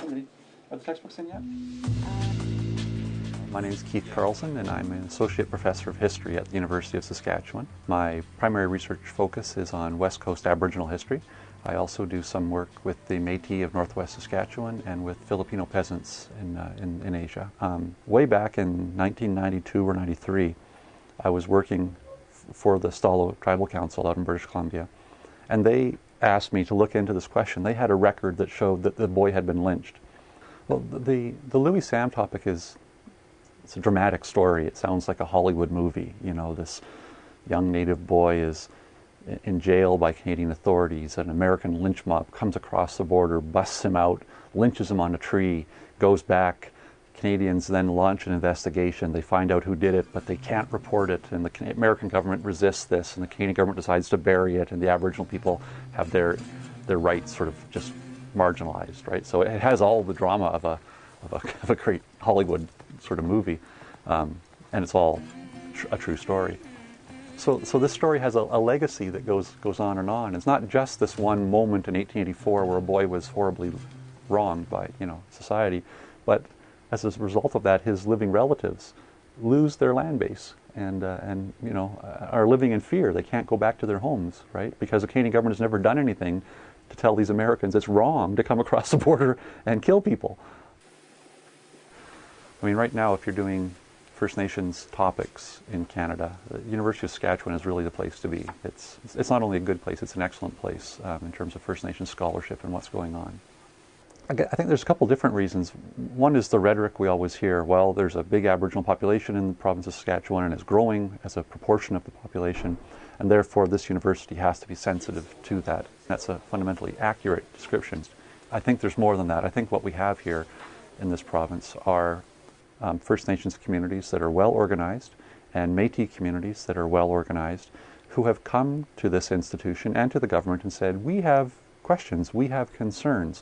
Are the textbooks in yet? My name is Keith Carlson, and I'm an Associate Professor of History at the University of Saskatchewan. My primary research focus is on West Coast Aboriginal history. I also do some work with the Métis of Northwest Saskatchewan and with Filipino peasants in Asia. Way back in 1992 or 93, I was working for the Stalo Tribal Council out in British Columbia, and they asked me to look into this question. They had a record that showed that the boy had been lynched. Well, the Louis Sam topic it's a dramatic story. It sounds like a Hollywood movie. You know, this young Native boy is in jail by Canadian authorities. An American lynch mob comes across the border, busts him out, lynches him on a tree, goes back. Canadians then launch an investigation. They find out who did it, but they can't report it, and the American government resists this, and the Canadian government decides to bury it, and the Aboriginal people have their rights sort of just marginalized, right? So it has all the drama of a great Hollywood sort of movie, and it's all a true story. So this story has a legacy that goes on and on. It's not just this one moment in 1884 where a boy was horribly wronged by society, but as a result of that, his living relatives lose their land base and are living in fear. They can't go back to their homes, right? Because the Canadian government has never done anything to tell these Americans it's wrong to come across the border and kill people. I mean, right now, if you're doing First Nations topics in Canada, the University of Saskatchewan is really the place to be. It's not only a good place, it's an excellent place in terms of First Nations scholarship and what's going on. I think there's a couple different reasons. One is the rhetoric we always hear. Well, there's a big Aboriginal population in the province of Saskatchewan, and it's growing as a proportion of the population, and therefore this university has to be sensitive to that. That's a fundamentally accurate description. I think there's more than that. I think what we have here in this province are First Nations communities that are well organized and Métis communities that are well organized who have come to this institution and to the government and said, we have questions, we have concerns.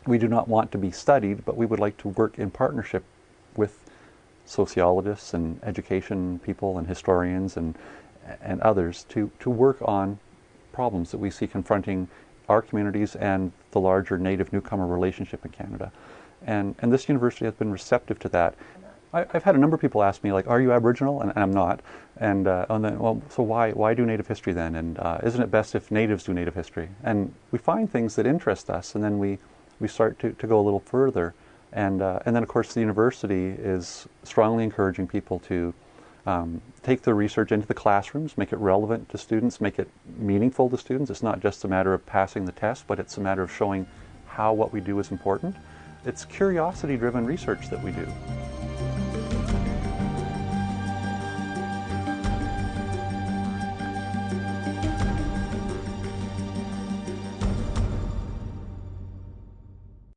We do not want to be studied, but we would like to work in partnership with sociologists and education people and historians and others to work on problems that we see confronting our communities and the larger Native newcomer relationship in Canada. And this university has been receptive to that. I've had a number of people ask me, like, are you Aboriginal? And I'm not. And then, well, so why do Native history then? And isn't it best if Natives do Native history? And we find things that interest us, and then we start to go a little further. And then, of course, the university is strongly encouraging people to take the research into the classrooms, make it relevant to students, make it meaningful to students. It's not just a matter of passing the test, but it's a matter of showing how what we do is important. It's curiosity-driven research that we do.